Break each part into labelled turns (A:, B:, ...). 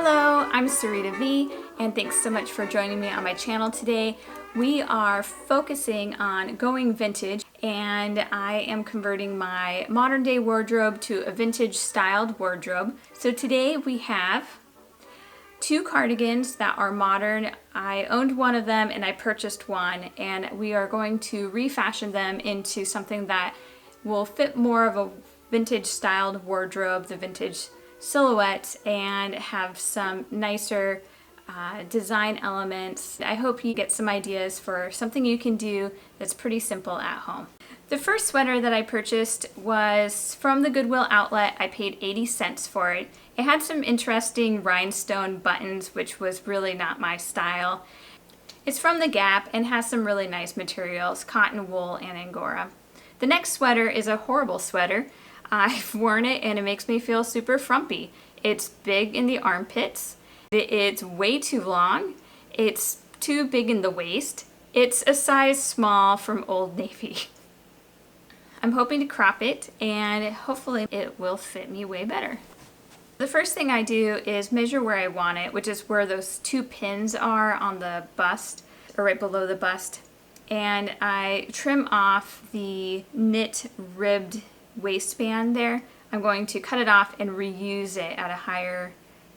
A: Hello, I'm Sarita V, and thanks so much for joining me on my channel today. We are focusing on going vintage, and I am converting my modern day wardrobe to a vintage styled wardrobe. So today we have two cardigans that are modern. I owned one of them and I purchased one, and we are going to refashion them into something that will fit more of a vintage styled wardrobe, the vintage silhouette, and have some nicer design elements. I hope you get some ideas for something you can do that's pretty simple at home. The first sweater that I purchased was from the Goodwill outlet. I paid 80 cents for it. It had some interesting rhinestone buttons, which was really not my style. It's from the Gap and has some really nice materials, cotton, wool, and Angora. The next sweater is a horrible sweater. I've worn it and it makes me feel super frumpy. It's big in the armpits. It's way too long. It's too big in the waist. It's a size small from Old Navy. I'm hoping to crop it and hopefully it will fit me way better. The first thing I do is measure where I want it, which is where those two pins are on the bust, or right below the bust. And I trim off the knit ribbed waistband there. I'm going to cut it off and reuse it at a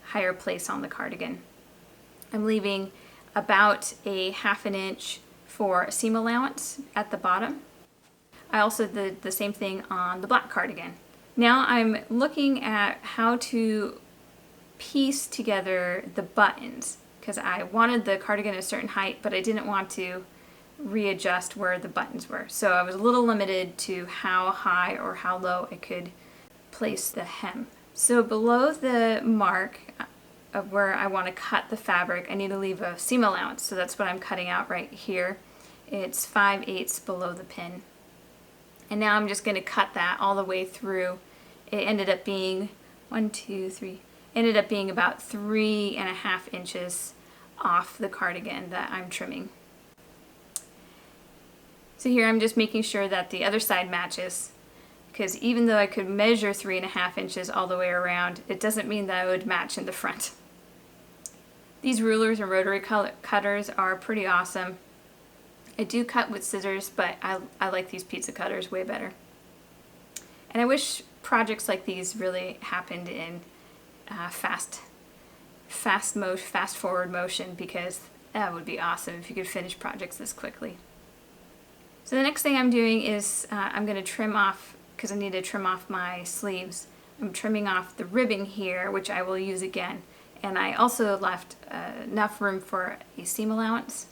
A: higher place on the cardigan. I'm leaving about a ½ inch for seam allowance at the bottom. I also did the same thing on the black cardigan. Now I'm looking at how to piece together the buttons, because I wanted the cardigan a certain height, but I didn't want to readjust where the buttons were. So I was a little limited to how high or how low I could place the hem. So below the mark of where I want to cut the fabric, I need to leave a seam allowance. So that's what I'm cutting out right here. It's 5/8 below the pin. And now I'm just going to cut that all the way through. It ended up being ended up being about 3½ inches off the cardigan that I'm trimming. So here I'm just making sure that the other side matches, because even though I could measure 3½ inches all the way around, it doesn't mean that I would match in the front. These rulers and rotary cutters are pretty awesome. I do cut with scissors, but I like these pizza cutters way better. And I wish projects like these really happened in fast forward motion, because that would be awesome if you could finish projects this quickly. So the next thing I'm doing is I'm going to trim off, because I need to trim off my sleeves. I'm trimming off the ribbing here, which I will use again. And I also left enough room for a seam allowance.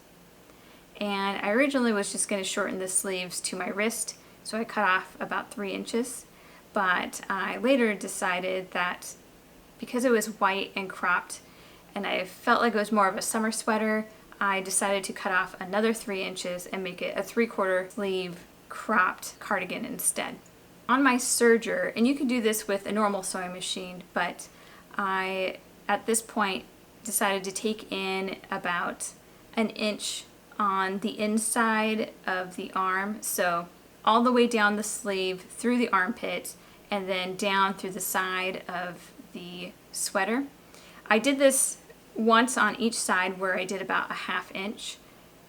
A: And I originally was just going to shorten the sleeves to my wrist, so I cut off about 3 inches. But I later decided that because it was white and cropped, and I felt like it was more of a summer sweater, I decided to cut off another 3 inches and make it a 3/4 sleeve cropped cardigan instead. On my serger, and you can do this with a normal sewing machine, but I, at this point, decided to take in about 1 inch on the inside of the arm, so all the way down the sleeve, through the armpit, and then down through the side of the sweater. I did this once on each side, where I did about a ½ inch,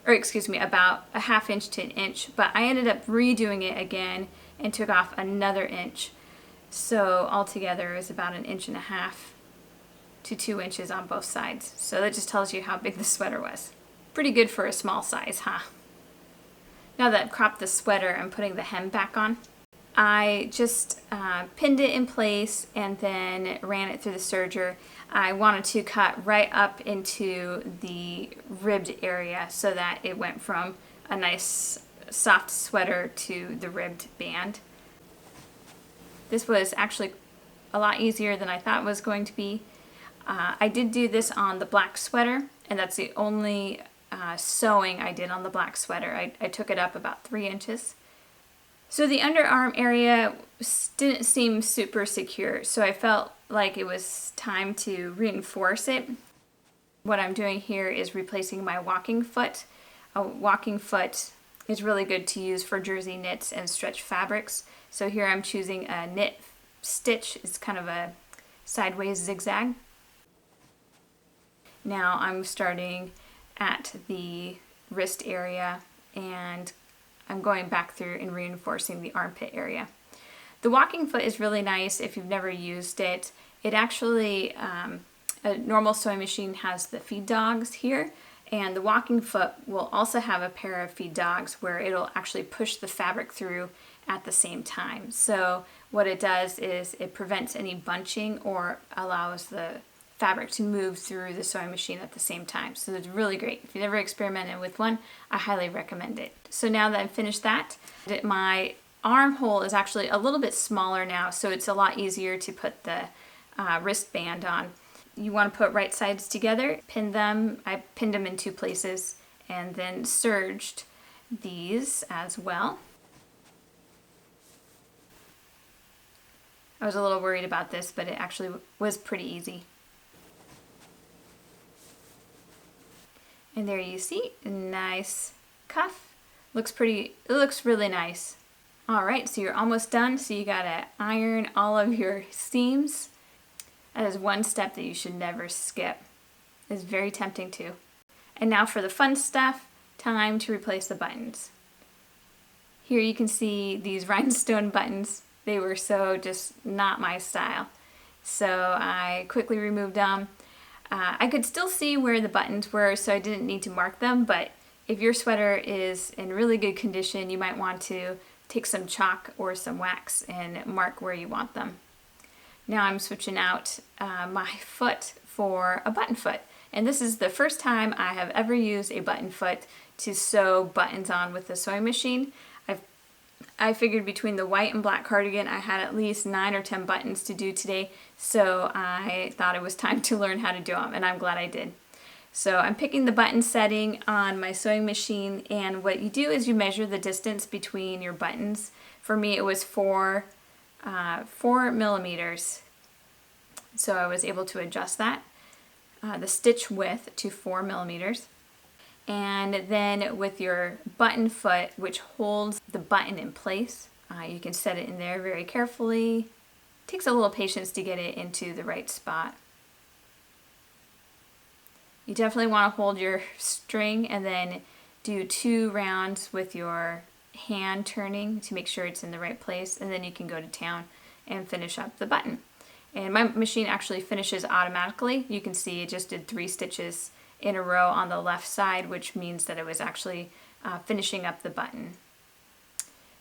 A: or excuse me, about a ½ inch to 1 inch, but I ended up redoing it again and took off another inch. So altogether it was about 1.5 inches to 2 inches on both sides. So that just tells you how big the sweater was. Pretty good for a small size, huh? Now that I've cropped the sweater, I'm putting the hem back on. I just pinned it in place and then ran it through the serger. I wanted to cut right up into the ribbed area so that it went from a nice soft sweater to the ribbed band. This was actually a lot easier than I thought it was going to be. I did do this on the black sweater, and that's the only sewing I did on the black sweater. I took it up about 3 inches. So the underarm area didn't seem super secure, so I felt like it was time to reinforce it. What I'm doing here is replacing my walking foot. A walking foot is really good to use for jersey knits and stretch fabrics. So here I'm choosing a knit stitch. It's kind of a sideways zigzag. Now I'm starting at the wrist area and I'm going back through and reinforcing the armpit area. The walking foot is really nice if you've never used it. It actually, a normal sewing machine has the feed dogs here, and the walking foot will also have a pair of feed dogs where it'll actually push the fabric through at the same time. So what it does is it prevents any bunching or allows the fabric to move through the sewing machine at the same time. So it's really great. If you've never experimented with one, I highly recommend it. So now that I've finished that, my armhole is actually a little bit smaller now, so it's a lot easier to put the wristband on. You want to put right sides together, pin them. I pinned them in 2 places and then serged these as well. I was a little worried about this, but it actually was pretty easy. And there you see, a nice cuff. It looks really nice. All right, so you're almost done. So you gotta iron all of your seams. That is one step that you should never skip. It's very tempting to. And now for the fun stuff, time to replace the buttons. Here you can see these rhinestone buttons. They were so just not my style. So I quickly removed them. I could still see where the buttons were, so I didn't need to mark them, but if your sweater is in really good condition, you might want to take some chalk or some wax and mark where you want them. Now I'm switching out my foot for a button foot. And this is the first time I have ever used a button foot to sew buttons on with the sewing machine. I figured between the white and black cardigan I had at least 9 or 10 buttons to do today, so I thought it was time to learn how to do them, and I'm glad I did. So I'm picking the button setting on my sewing machine, and what you do is you measure the distance between your buttons. For me it was 4 millimeters, so I was able to adjust that, the stitch width to 4 millimeters. And then with your button foot, which holds the button in place, you can set it in there very carefully. It takes a little patience to get it into the right spot. You definitely want to hold your string and then do 2 rounds with your hand turning to make sure it's in the right place, and then you can go to town and finish up the button. And my machine actually finishes automatically. You can see it just did 3 stitches in a row on the left side, which means that it was actually finishing up the button.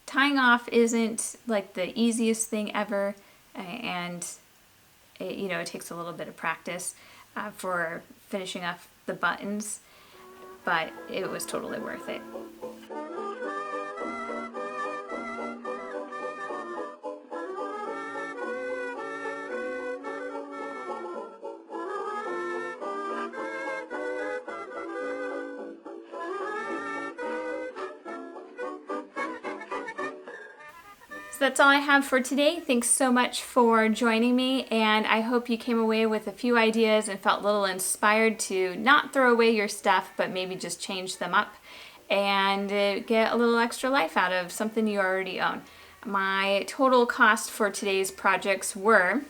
A: Tying off isn't like the easiest thing ever, and it takes a little bit of practice for finishing off the buttons, but it was totally worth it. So that's all I have for today. Thanks so much for joining me, and I hope you came away with a few ideas and felt a little inspired to not throw away your stuff, but maybe just change them up and get a little extra life out of something you already own. My total cost for today's projects were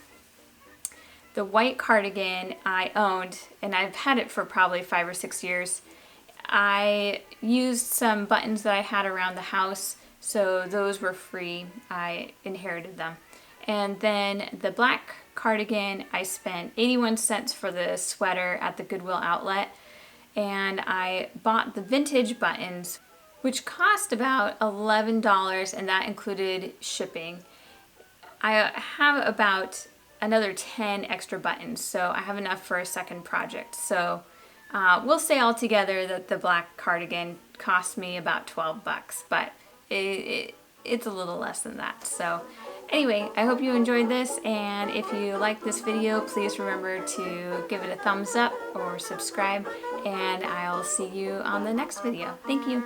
A: the white cardigan I owned, and I've had it for probably 5 or 6 years. I used some buttons that I had around the house, so those were free. I inherited them. And then the black cardigan, I spent 81 cents for the sweater at the Goodwill outlet. And I bought the vintage buttons, which cost about $11, and that included shipping. I have about another 10 extra buttons, so I have enough for a second project. So we'll say altogether that the black cardigan cost me about 12 bucks, but it's a little less than that. So anyway, I hope you enjoyed this, and if you like this video, please remember to give it a thumbs up or subscribe, and I'll see you on the next video. Thank you.